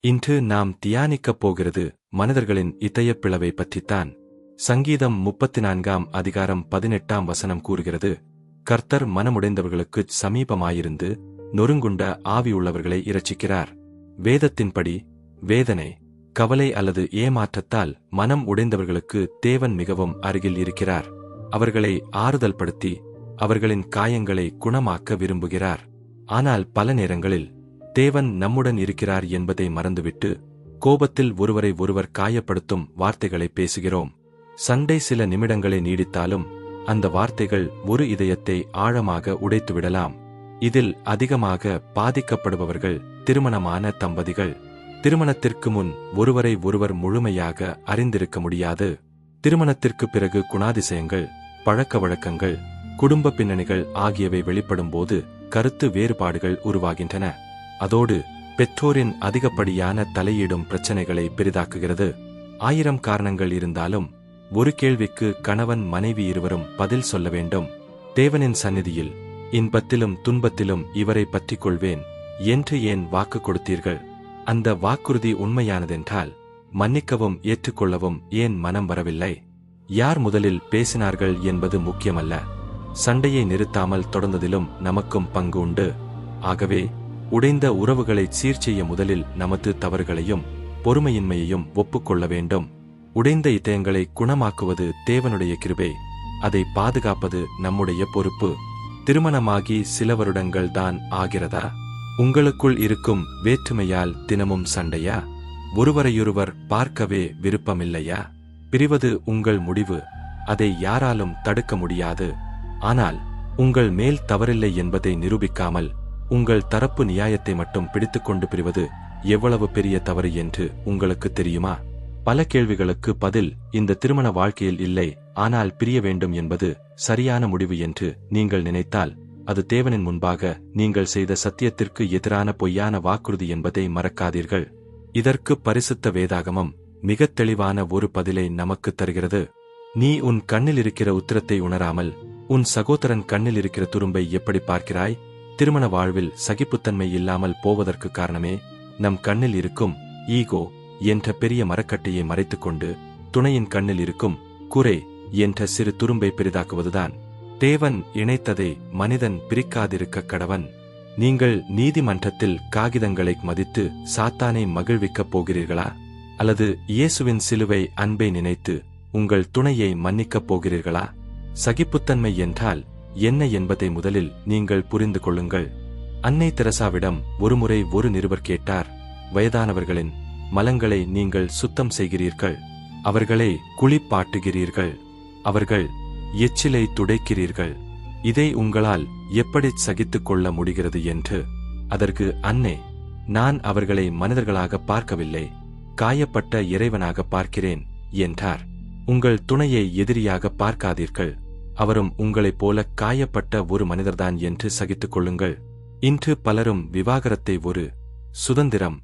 இன்று நாம் தியானிக்கப் போகிறது மனிதர்களின் இதயப் பிளவை பற்றித்தான். சங்கீதம் 34:18 கூறுகிறது, கர்த்தர் மனமுடைந்தவர்களுக்குச் சமீபமாயிருந்து நொறுங்குண்ட ஆவியுள்ளவர்களை இரட்சிக்கிறார். வேதத்தின்படி வேதனை, கவலை அல்லது ஏமாற்றத்தால் மனம் உடைந்தவர்களுக்கு தேவன் மிகவும் அருகில் இருக்கிறார். அவர்களை ஆறுதல் படுத்தி அவர்களின் காயங்களை குணமாக்க விரும்புகிறார். ஆனால் பல நேரங்களில் தேவன் நம்முடன் இருக்கிறார் என்பதை மறந்துவிட்டு கோபத்தில் ஒருவரை ஒருவர் காயப்படுத்தும் வார்த்தைகளை பேசுகிறோம். சண்டை சில நிமிடங்களை நீடித்தாலும் அந்த வார்த்தைகள் ஒரு இதயத்தை ஆழமாக உடைத்துவிடலாம். இதில் அதிகமாக பாதிக்கப்படுபவர்கள் திருமணமான தம்பதிகள். திருமணத்திற்கு முன் ஒருவரை ஒருவர் முழுமையாக அறிந்திருக்க முடியாது. திருமணத்திற்கு பிறகு குணாதிசயங்கள், பழக்க வழக்கங்கள், குடும்ப பின்னணிகள் ஆகியவை வெளிப்படும்போது கருத்து வேறுபாடுகள் உருவாகின்றன. அதோடு பெற்றோரின் அதிகப்படியான தலையீடும் பிரச்சனைகளை பெரிதாக்குகிறது. 1000 காரணங்கள் இருந்தாலும் ஒரு கேள்விக்கு கணவன் மனைவி இருவரும் பதில் சொல்ல வேண்டும். தேவனின் சந்நிதியில் இன்பத்திலும் துன்பத்திலும் இவரை பற்றிக் கொள்வேன் என்று ஏன் வாக்கு கொடுத்தீர்கள்? அந்த வாக்குறுதி உண்மையானதென்றால் மன்னிக்கவும் ஏற்றுக்கொள்ளவும் ஏன் மனம் வரவில்லை? யார் முதலில் பேசினார்கள் என்பது முக்கியமல்ல, சண்டையை நிறுத்தாமல் தொடர்ந்ததிலும் நமக்கும் பங்கு உண்டு. ஆகவே உடைந்த உறவுகளை சீர்செய்ய முதலில் நமது தவறுகளையும் பொறுமையின்மையையும் ஒப்புக்கொள்ள வேண்டும். உடைந்த இதயங்களை குணமாக்குவது தேவனுடைய கிருபை, அதை பாதுகாப்பது நம்முடைய பொறுப்பு. திருமணமாகி சில வருடங்கள் தான் ஆகிறதா? உங்களுக்குள் இருக்கும் வேற்றுமையால் தினமும் சண்டையா? ஒருவரையொருவர் பார்க்கவே விருப்பமில்லையா? பிரிவது உங்கள் முடிவு, அதை யாராலும் தடுக்க முடியாது. ஆனால் உங்கள் மேல் தவறில்லை என்பதை நிரூபிக்காமல் உங்கள் தரப்பு நியாயத்தை மட்டும் பிடித்துக்கொண்டு பிரிவது எவ்வளவு பெரிய தவறு என்று உங்களுக்கு தெரியுமா? பல கேள்விகளுக்கு பதில் இந்த திருமண வாழ்க்கையில் இல்லை, ஆனால் பிரிய வேண்டும் என்பது சரியான முடிவு என்று நீங்கள் நினைத்தால் அது தேவனின் முன்பாக நீங்கள் செய்த சத்தியத்திற்கு எதிரான பொய்யான வாக்குறுதி என்பதை மறக்காதீர்கள். இதற்கு பரிசுத்த வேதாகமம் மிகத் தெளிவான ஒரு பதிலை நமக்கு தருகிறது. நீ உன் கண்ணில் இருக்கிற உத்திரத்தை உணராமல் உன் சகோதரன் கண்ணில் இருக்கிற துரும்பை எப்படி பார்க்கிறாய்? திருமண வாழ்வில் சகிப்புத்தன்மை இல்லாமல் போவதற்கு காரணமே நம் கண்ணில் இருக்கும் ஈகோ என்ற பெரிய மரக்கட்டையை மறைத்துக்கொண்டு துணையின் கண்ணில் இருக்கும் குறை என்ற சிறு துரும்பை பெரிதாக்குவதுதான். தேவன் இணைத்ததை மனிதன் பிரிக்காதிருக்க கடவன். நீங்கள் நீதிமன்றத்தில் காகிதங்களை மதித்து சாத்தானை மகிழ்விக்கப் போகிறீர்களா? அல்லது இயேசுவின் சிலுவை அன்பை நினைத்து உங்கள் துணையை மன்னிக்கப் போகிறீர்களா? சகிப்புத்தன்மை என்றால் என்ன என்பதை முதலில் நீங்கள் புரிந்து கொள்ளுங்கள். அன்னை தெரசாவிடம் ஒருமுறை ஒரு நிருபர் கேட்டார், வயதானவர்களின் மலங்களை நீங்கள் சுத்தம் செய்கிறீர்கள், அவர்களை குளிப்பாட்டுகிறீர்கள், அவர்கள் எச்சிலை துடைக்கிறீர்கள், இதை உங்களால் எப்படி சகித்துக் கொள்ள முடிகிறது என்று. அதற்கு அன்னை, நான் அவர்களை மனிதர்களாக பார்க்கவில்லை, காயப்பட்ட இறைவனாக பார்க்கிறேன் என்றார். உங்கள் துணையை எதிரியாக பார்க்காதீர்கள், அவரும் உங்களைப் போல காயப்பட்ட ஒரு மனிதர்தான் என்று சகித்துக் கொள்ளுங்கள். இன்று பலரும் விவாகரத்தை ஒரு சுதந்திரம்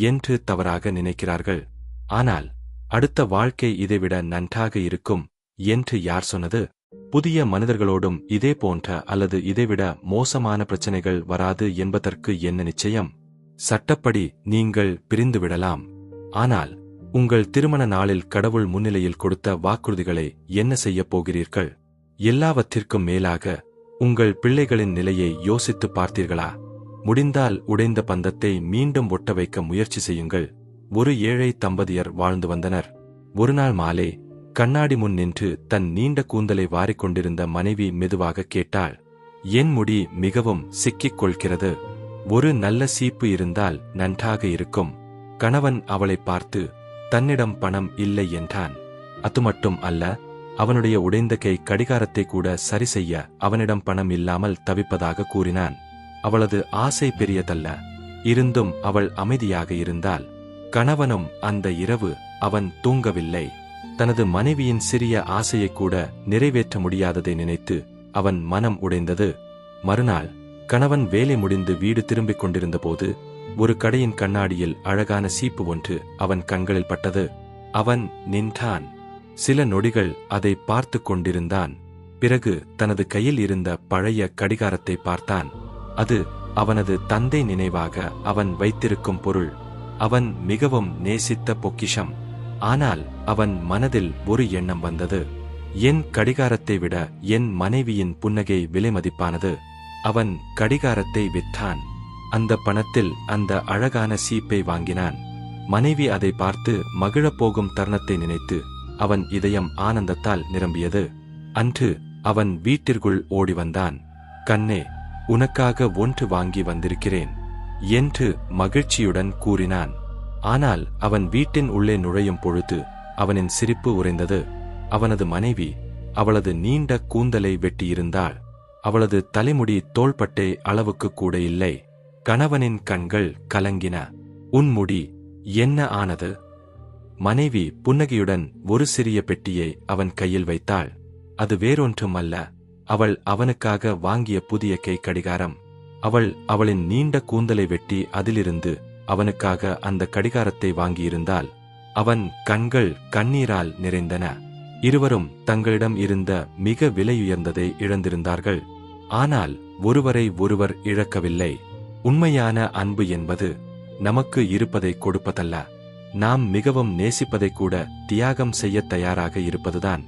என்று தவறாக நினைக்கிறார்கள். ஆனால் அடுத்த வாழ்க்கை இதைவிட நன்றாக இருக்கும் என்று யார் சொன்னது? புதிய மனிதர்களோடும் இதே போன்ற அல்லது இதைவிட மோசமான பிரச்சனைகள் வராது என்பதற்கு என்ன நிச்சயம்? சட்டப்படி நீங்கள் பிரிந்துவிடலாம். ஆனால் உங்கள் திருமண நாளில் கடவுள் முன்னிலையில் கொடுத்த வாக்குறுதிகளை என்ன செய்யப் போகிறீர்கள்? எல்லாவற்றிற்கும் மேலாக உங்கள் பிள்ளைகளின் நிலையை யோசித்துப் பார்த்தீர்களா? முடிந்தால் உடைந்த பந்தத்தை மீண்டும் ஒட்ட வைக்க முயற்சி செய்யுங்கள். ஒரு ஏழை தம்பதியர் வாழ்ந்து வந்தனர். ஒருநாள் மாலை கண்ணாடி முன் நின்று தன் நீண்ட கூந்தலை வாரிக்கொண்டிருந்த மனைவி மெதுவாக கேட்டாள், என் முடி மிகவும் சிக்கிக் கொள்கிறது, ஒரு நல்ல சீப்பு இருந்தால் நன்றாக இருக்கும். கணவன் அவளை பார்த்து, தன்னிடம் பணம் இல்லை என்றான். அது மட்டும் அல்ல, அவனுடைய உடைந்த கை கடிகாரத்தை கூட சரி செய்ய அவனிடம் பணம் இல்லாமல் தவிப்பதாக கூறினான். அவளது ஆசை பெரியதல்ல, இருந்தும் அவள் அமைதியாக இருந்தாள். கணவனும் அந்த இரவு அவன் தூங்கவில்லை. தனது மனைவியின் சிறிய ஆசையை கூட நிறைவேற்ற முடியாததை நினைத்து அவன் மனம் உடைந்தது. மறுநாள் கணவன் வேலை முடிந்து வீடு திரும்பிக் கொண்டிருந்தபோது ஒரு கடையின் கண்ணாடியில் அழகான சீப்பு ஒன்று அவன் கண்களில் பட்டது. அவன் நின்றான். சில நொடிகள் அதை பார்த்து கொண்டிருந்தான். பிறகு தனது கையில் இருந்த பழைய கடிகாரத்தை பார்த்தான். அது அவனது தந்தை நினைவாக அவன் வைத்திருக்கும் பொருள். அவன் மிகவும் நேசித்த பொக்கிஷம். ஆனால் அவன் மனதில் ஒரு எண்ணம் வந்தது. என் கடிகாரத்தை விட என் மனைவியின் புன்னகை விலைமதிப்பானது. அவன் கடிகாரத்தை விற்றான். அந்த பணத்தில் அந்த அழகான சீப்பை வாங்கினான். மனைவி அதை பார்த்து மகிழப் போகும் தருணத்தை நினைத்து அவன் இதயம் ஆனந்தத்தால் நிரம்பியது. அன்று அவன் வீட்டிற்குள் ஓடி வந்தான். கண்ணே, உனக்காக ஒன்று வாங்கி வந்திருக்கிறேன் என்று மகிழ்ச்சியுடன் கூறினான். ஆனால் அவன் வீட்டின் உள்ளே நுழையும் பொழுது அவனின் சிரிப்பு உறைந்தது. அவனது மனைவி அவளது நீண்ட கூந்தலை வெட்டியிருந்தாள். அவளது தலைமுடி தோள்பட்டை அளவுக்கு கூட இல்லை. கணவனின் கண்கள் கலங்கின. உன் முடி என்ன ஆனது? மனைவி புன்னகையுடன் ஒரு சிறிய பெட்டியை அவன் கையில் வைத்தாள். அது வேறொன்றுமல்ல, அவள் அவனுக்காக வாங்கிய புதிய கை கடிகாரம். அவள் அவளின் நீண்ட கூந்தலை வெட்டி அதிலிருந்து அவனுக்காக அந்த கடிகாரத்தை வாங்கியிருந்தாள். அவன் கண்கள் கண்ணீரால் நிறைந்தன. இருவரும் தங்களிடம் இருந்த மிக விலையுயர்ந்ததை இழந்திருந்தார்கள். ஆனால் ஒருவரை ஒருவர் இழக்கவில்லை. உண்மையான அன்பு என்பது நமக்கு இருப்பதை கொடுப்பதல்ல, நாம் மிகவும் நேசிப்பதை கூட தியாகம் செய்ய தயாராக இருப்பதுதான்.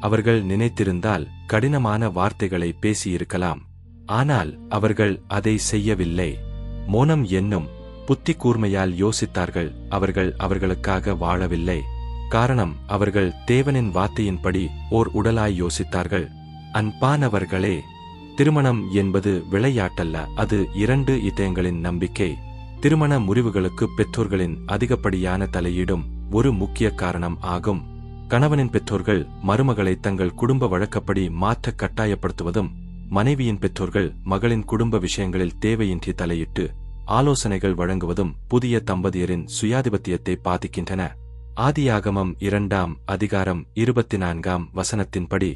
அவர்கள் நினைத்திருந்தால் கடினமான வார்த்தைகளை பேசியிருக்கலாம். ஆனால் அவர்கள் அதை செய்யவில்லை. மோனம் என்னும் புத்தி கூர்மையால் யோசித்தார்கள். அவர்கள் அவர்களுக்காக வாழவில்லை. காரணம், அவர்கள் தேவனின் வார்த்தையின்படி ஓர் உடலாய் யோசித்தார்கள். அன்பானவர்களே, திருமணம் என்பது விளையாட்டல்ல, அது இரண்டு இதயங்களின் நம்பிக்கை. திருமண முறிவுகளுக்கு பெற்றோர்களின் அதிகப்படியான தலையீடும் ஒரு முக்கிய காரணம் ஆகும். கணவனின் பெற்றோர்கள் மருமகளை தங்கள் குடும்ப வழக்கப்படி மாற்ற கட்டாயப்படுத்துவதும், மனைவியின் பெற்றோர்கள் மகளின் குடும்ப விஷயங்களில் தேவையின்றி தலையிட்டு ஆலோசனைகள் வழங்குவதும் புதிய தம்பதியரின் சுயாதிபத்தியத்தை பாதிக்கின்றன. ஆதியாகமம் 2:24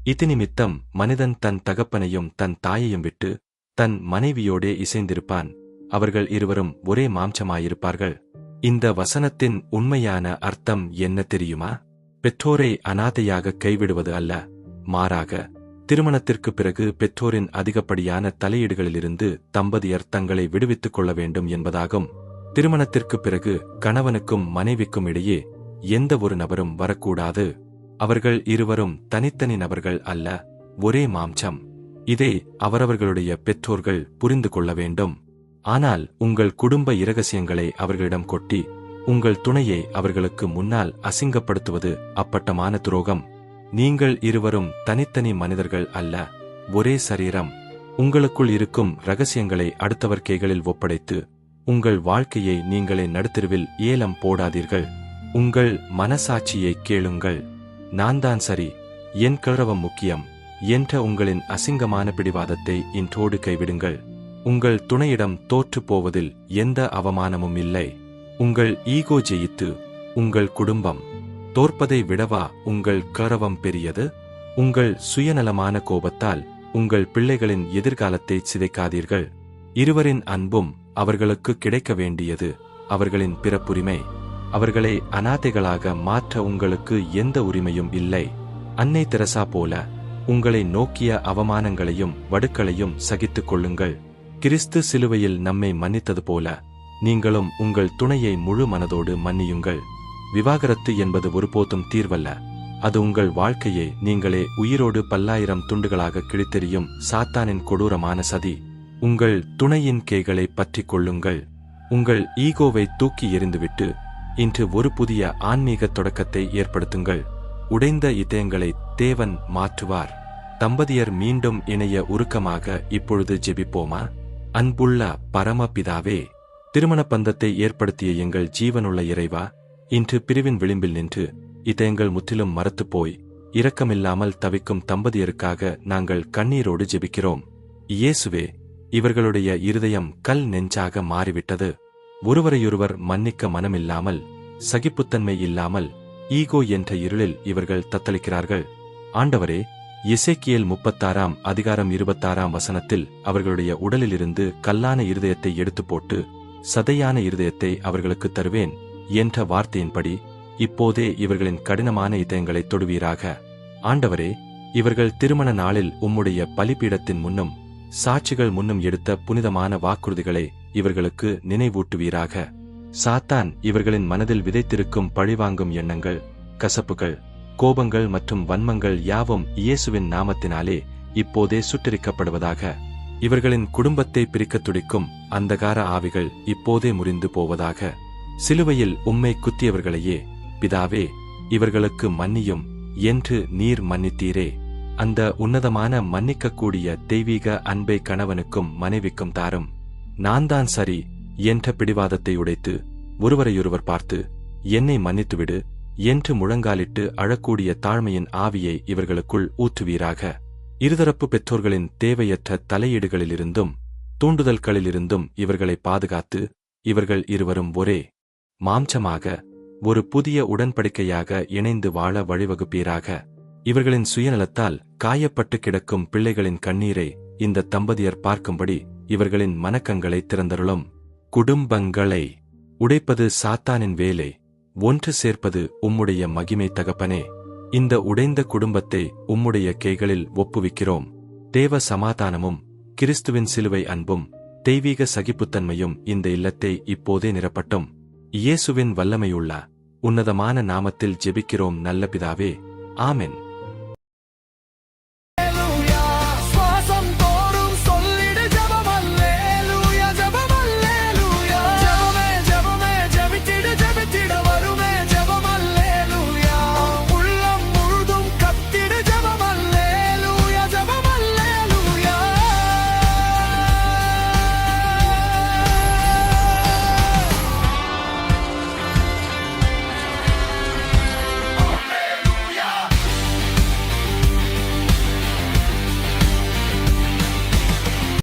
இதிநிமித்தம் மனிதன் தன் தகப்பனையும் தன் தாயையும் விட்டு தன் மனைவியோடே இசைந்திருப்பான், அவர்கள் இருவரும் ஒரே மாம்சமாயிருப்பார்கள். இந்த வசனத்தின் உண்மையான அர்த்தம் என்ன தெரியுமா? பெற்றோரை அனாதையாக கைவிடுவது அல்ல, மாறாக திருமணத்திற்கு பிறகு பெற்றோரின் அதிகப்படியான தலையீடுகளிலிருந்து தம்பதியர் தங்களை விடுவித்துக் கொள்ள வேண்டும் என்பதாகும். திருமணத்திற்கு பிறகு கணவனுக்கும் மனைவிக்கும் இடையே எந்த ஒரு நபரும் வரக்கூடாது. அவர்கள் இருவரும் தனித்தனி நபர்கள் அல்ல, ஒரே மாம்சம். இதை அவரவர்களுடைய பெற்றோர்கள் புரிந்து கொள்ள வேண்டும். ஆனால் உங்கள் குடும்ப இரகசியங்களை அவர்களிடம் கொட்டி உங்கள் துணையை அவர்களுக்கு முன்னால் அசிங்கப்படுத்துவது அப்பட்டமான துரோகம். நீங்கள் இருவரும் தனித்தனி மனிதர்கள் அல்ல, ஒரே சரீரம். உங்களுக்குள் இருக்கும் ரகசியங்களை அடுத்தவர் கைகளில் ஒப்படைத்து உங்கள் வாழ்க்கையை நீங்களே நடுத்தெருவில் ஏலம் போடாதீர்கள். உங்கள் மனசாட்சியை கேளுங்கள். நான் தான் சரி, என் கௌரவம் முக்கியம் என்ற உங்களின் அசிங்கமான பிடிவாதத்தை இன்றோடு கைவிடுங்கள். உங்கள் துணையிடம் தோற்று போவதில் எந்த அவமானமும் இல்லை. உங்கள் ஈகோ ஜெயித்து உங்கள் குடும்பம் தோற்பதை விடவா உங்கள் கௌரவம் பெரியது? உங்கள் சுயநலமான கோபத்தால் உங்கள் பிள்ளைகளின் எதிர்காலத்தை சிதைக்காதீர்கள். இருவரின் அன்பும் அவர்களுக்கு கிடைக்க வேண்டியது அவர்களின் பிறப்புரிமை. அவர்களை அனாதைகளாக மாற்ற உங்களுக்கு எந்த உரிமையும் இல்லை. அன்னை தெரசா போல உங்களை நோக்கிய அவமானங்களையும் வடுக்களையும் சகித்துக் கொள்ளுங்கள். கிறிஸ்து சிலுவையில் நம்மை மன்னித்தது போல நீங்களும் உங்கள் துணையை முழு மனதோடு மன்னியுங்கள். விவாகரத்து என்பது ஒருபோதும் தீர்வல்ல, அது உங்கள் வாழ்க்கையை நீங்களே உயிரோடு பல்லாயிரம் துண்டுகளாக கிழித்தெறியும் சாத்தானின் கொடூரமான சதி. உங்கள் துணையின் கைகளை பற்றிக் கொள்ளுங்கள். உங்கள் ஈகோவை தூக்கி எறிந்துவிட்டு இன்று ஒரு புதிய ஆன்மீக தொடக்கத்தை ஏற்படுத்துங்கள். உடைந்த இதயங்களை தேவன் மாற்றுவார். தம்பதியர் மீண்டும் இணைய உருக்கமாக இப்பொழுது ஜெபிப்போமா? அன்புள்ள பரமபிதாவே, திருமண பந்தத்தை ஏற்படுத்திய எங்கள் ஜீவனுள்ள இறைவா, இன்று பிரிவின் விளிம்பில் நின்று இதயங்கள் முற்றிலும் மரத்துப்போய் இரக்கமில்லாமல் தவிக்கும் தம்பதியருக்காக நாங்கள் கண்ணீரோடு ஜெபிக்கிறோம். இயேசுவே, இவர்களுடைய இருதயம் கல் நெஞ்சாக மாறிவிட்டது. ஒருவரையொருவர் மன்னிக்க மனமில்லாமல், சகிப்புத்தன்மை இல்லாமல், ஈகோ என்ற இருளில் இவர்கள் தத்தளிக்கிறார்கள். ஆண்டவரே, எசேக்கியேல் 36:26 அவர்களுடைய உடலிலிருந்து கல்லான இருதயத்தை எடுத்து போட்டு சதையான இருதயத்தை அவர்களுக்கு தருவேன் என்ற வார்த்தையின்படி இப்போதே இவர்களின் கடினமான இதயங்களை தொடுவீராக. ஆண்டவரே, இவர்கள் திருமண நாளில் உம்முடைய பலிபீடத்தின் முன்னும் சாட்சிகள் முன்னும் எடுத்த புனிதமான வாக்குறுதிகளை இவர்களுக்கு நினைவூட்டுவீராக. சாத்தான் இவர்களின் மனதில் விதைத்திருக்கும் பழிவாங்கும் எண்ணங்கள், கசப்புகள், கோபங்கள் மற்றும் வன்மங்கள் யாவும் இயேசுவின் நாமத்தினாலே இப்போதே சுட்டெரிக்கப்படுவதாக. இவர்களின் குடும்பத்தை பிரிக்கத் துடிக்கும் அந்தகார ஆவிகள் இப்போதே முறிந்து போவதாக. சிலுவையில் உம்மை குத்தியவர்களையே, பிதாவே, இவர்களுக்கு மன்னியும் என்று நீர் மன்னித்தீரே. அந்த உன்னதமான மன்னிக்கக்கூடிய தெய்வீக அன்பை கணவனுக்கும் மனைவிக்கும் தாரும். நான் தான் சரி என்ற பிடிவாதத்தை உடைத்து ஒருவரையொருவர் பார்த்து என்னை மன்னித்துவிடு என்று முழங்காலிட்டு அழக்கூடிய தாழ்மையின் ஆவியை இவர்களுக்குள் ஊற்றுவீராக. இருதரப்பு பெற்றோர்களின் தேவையற்ற தலையீடுகளிலிருந்தும் தூண்டுதல்களிலிருந்தும் இவர்களை பாதுகாத்து இவர்கள் இருவரும் ஒரே மாம்சமாக ஒரு புதிய உடன்படிக்கையாக இணைந்து வாழ வழிவகுப்பீராக. இவர்களின் சுயநலத்தால் காயப்பட்டு கிடக்கும் பிள்ளைகளின் கண்ணீரை இந்த தம்பதியர் பார்க்கும்படி இவர்களின் மனக்கங்களை திறந்தருளும். குடும்பங்களை உடைப்பது சாத்தானின் வேலை, ஒன்று சேர்ப்பது உம்முடைய மகிமை தகப்பனே. இந்த உடைந்த குடும்பத்தை உம்முடைய கைகளில் ஒப்புவிக்கிறோம். தேவ சமாதானமும் கிறிஸ்துவின் சிலுவை அன்பும் தெய்வீக சகிப்புத்தன்மையும் இந்த இல்லத்தை இப்போதே நிரப்பட்டும். இயேசுவின் வல்லமையுள்ள உன்னதமான நாமத்தில் ஜெபிக்கிறோம் நல்ல பிதாவே. ஆமென்.